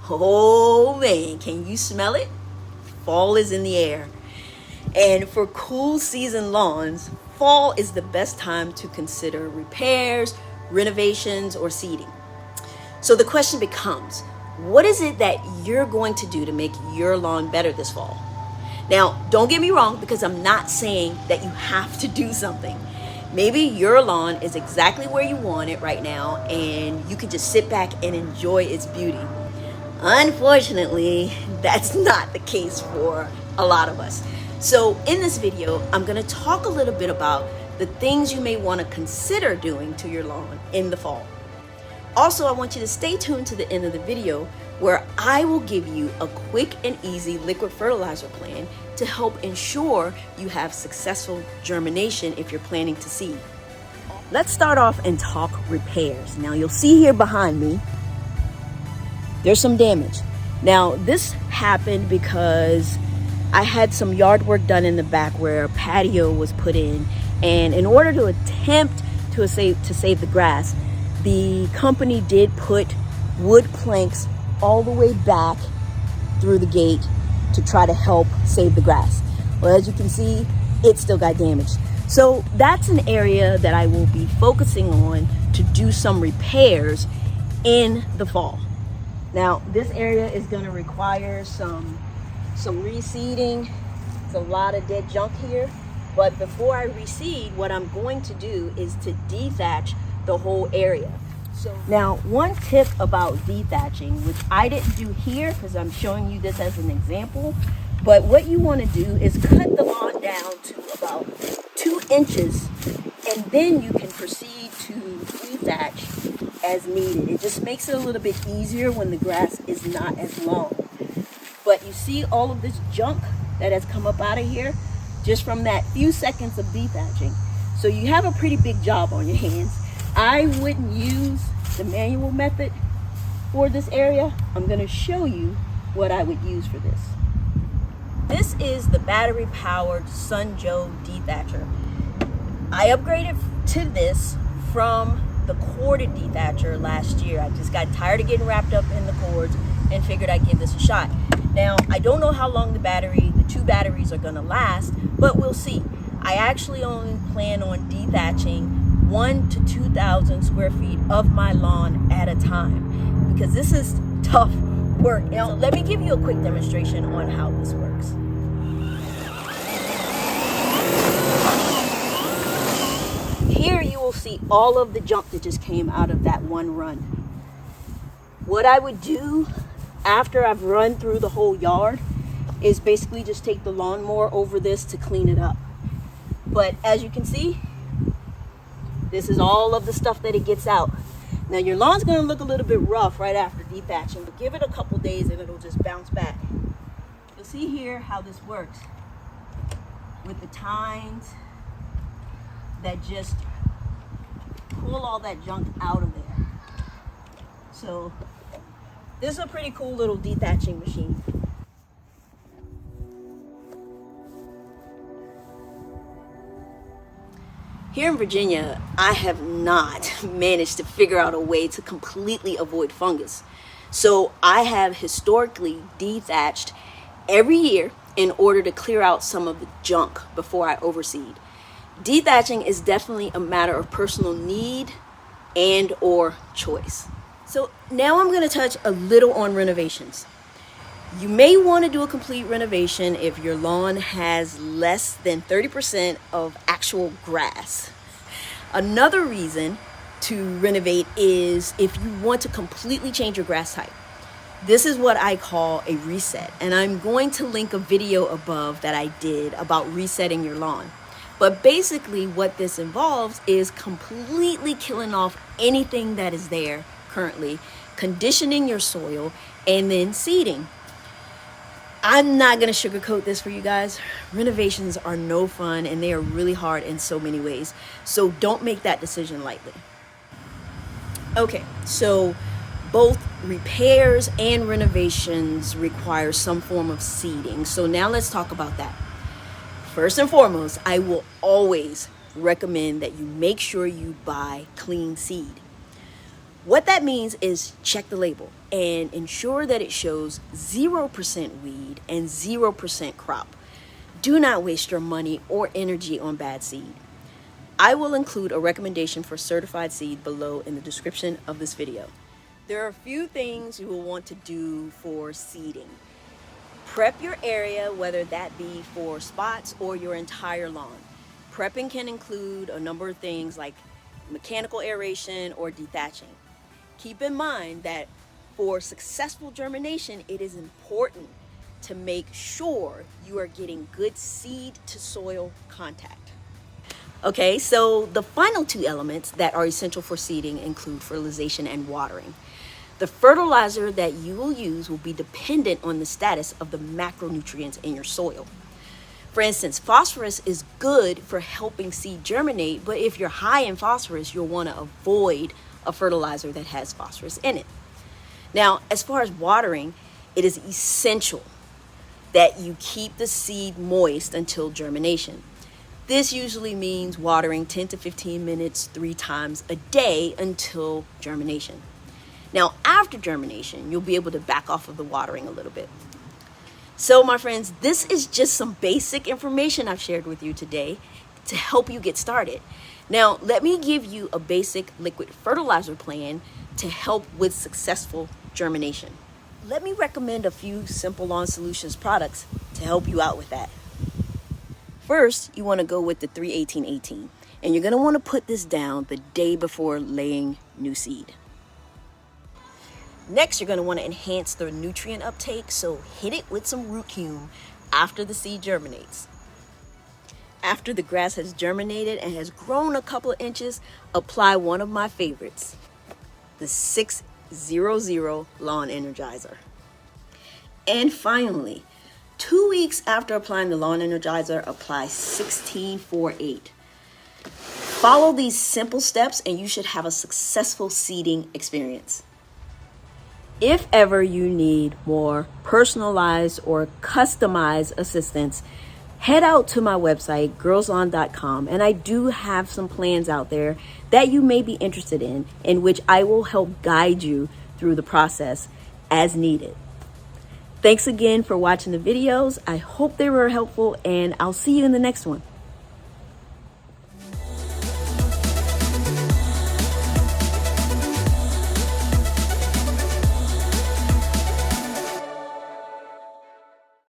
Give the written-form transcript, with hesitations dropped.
Oh man, can you smell it? Fall is in the air. And for cool season lawns, fall is the best time to consider repairs, renovations, or seeding. So the question becomes, what is it that you're going to do to make your lawn better this fall? Now, don't get me wrong, because I'm not saying that you have to do something. Maybe your lawn is exactly where you want it right now, and you can just sit back and enjoy its beauty. Unfortunately, that's not the case for a lot of us. So in this video, I'm going to talk a little bit about the things you may want to consider doing to your lawn in the fall. Also, I want you to stay tuned to the end of the video where I will give you a quick and easy liquid fertilizer plan to help ensure you have successful germination if you're planning to seed. Let's start off and talk repairs. Now you'll see here behind me, there's some damage. Now this happened because I had some yard work done in the back where a patio was put in, and in order to attempt to save the grass, the company did put wood planks all the way back through the gate to try to help save the grass. Well, as you can see, it still got damaged. So that's an area that I will be focusing on to do some repairs in the fall. Now, this area is going to require some reseeding. It's a lot of dead junk here. But before I reseed, what I'm going to do is to dethatch the whole area. So now, one tip about dethatching, which I didn't do here because I'm showing you this as an example, but what you want to do is cut the lawn down to about 2 inches, and then you can proceed to dethatch as needed. It just makes it a little bit easier when the grass is not as long. But you see all of this junk that has come up out of here just from that few seconds of dethatching. So you have a pretty big job on your hands. I wouldn't use the manual method for this area. I'm going to show you what I would use for this. This is the battery powered Sunjoe dethatcher. I upgraded to this from the corded dethatcher last year. I just got tired of getting wrapped up in the cords and figured I'd give this a shot. Now, I don't know how long the 2 batteries are going to last, but we'll see. I actually only plan on dethatching 1,000 to 2,000 square feet of my lawn at a time, because this is tough work. Now, let me give you a quick demonstration on how this works. Here you will see all of the junk that just came out of that one run. What I would do after I've run through the whole yard is basically just take the lawnmower over this to clean it up. But as you can see, this is all of the stuff that it gets out. Now your lawn's going to look a little bit rough right after dethatching, but give it a couple days and it'll just bounce back. You'll see here how this works with the tines that just pull all that junk out of there. So this is a pretty cool little dethatching machine. Here in Virginia, I have not managed to figure out a way to completely avoid fungus. So I have historically dethatched every year in order to clear out some of the junk before I overseed. Dethatching is definitely a matter of personal need and or choice. So now I'm going to touch a little on renovations. You may want to do a complete renovation if your lawn has less than 30% of actual grass. Another reason to renovate is if you want to completely change your grass type. This is what I call a reset, and I'm going to link a video above that I did about resetting your lawn. But basically what this involves is completely killing off anything that is there currently, conditioning your soil, and then seeding. I'm not going to sugarcoat this for you guys. Renovations are no fun and they are really hard in so many ways. So don't make that decision lightly. Okay, so both repairs and renovations require some form of seeding. So now let's talk about that. First and foremost, I will always recommend that you make sure you buy clean seed. What that means is check the label and ensure that it shows 0% weed and 0% crop. Do not waste your money or energy on bad seed. I will include a recommendation for certified seed below in the description of this video. There are a few things you will want to do for seeding. Prep your area, whether that be for spots or your entire lawn. Prepping can include a number of things like mechanical aeration or dethatching. Keep in mind that for successful germination, it is important to make sure you are getting good seed to soil contact. Okay, so the final two elements that are essential for seeding include fertilization and watering. The fertilizer that you will use will be dependent on the status of the macronutrients in your soil. For instance, phosphorus is good for helping seed germinate, but if you're high in phosphorus, you'll want to avoid a fertilizer that has phosphorus in it. Now, as far as watering, it is essential that you keep the seed moist until germination. This usually means watering 10 to 15 minutes 3 times a day until germination. Now, after germination, you'll be able to back off of the watering a little bit. So, my friends, this is just some basic information I've shared with you today to help you get started. Now, let me give you a basic liquid fertilizer plan to help with successful germination. Let me recommend a few Simple Lawn Solutions products to help you out with that. First, you want to go with the 3-18-18, and you're going to want to put this down the day before laying new seed. Next, you're going to want to enhance the nutrient uptake, so hit it with some root 𝐓𝐿 after the seed germinates. After the grass has germinated and has grown a couple of inches, apply one of my favorites, the 600 Lawn Energizer. And finally, 2 weeks after applying the Lawn Energizer, apply 1648. Follow these simple steps and you should have a successful seeding experience. If ever you need more personalized or customized assistance, head out to my website, GirlzLawn.com, and I do have some plans out there that you may be interested in which I will help guide you through the process as needed. Thanks again for watching the videos. I hope they were helpful, and I'll see you in the next one.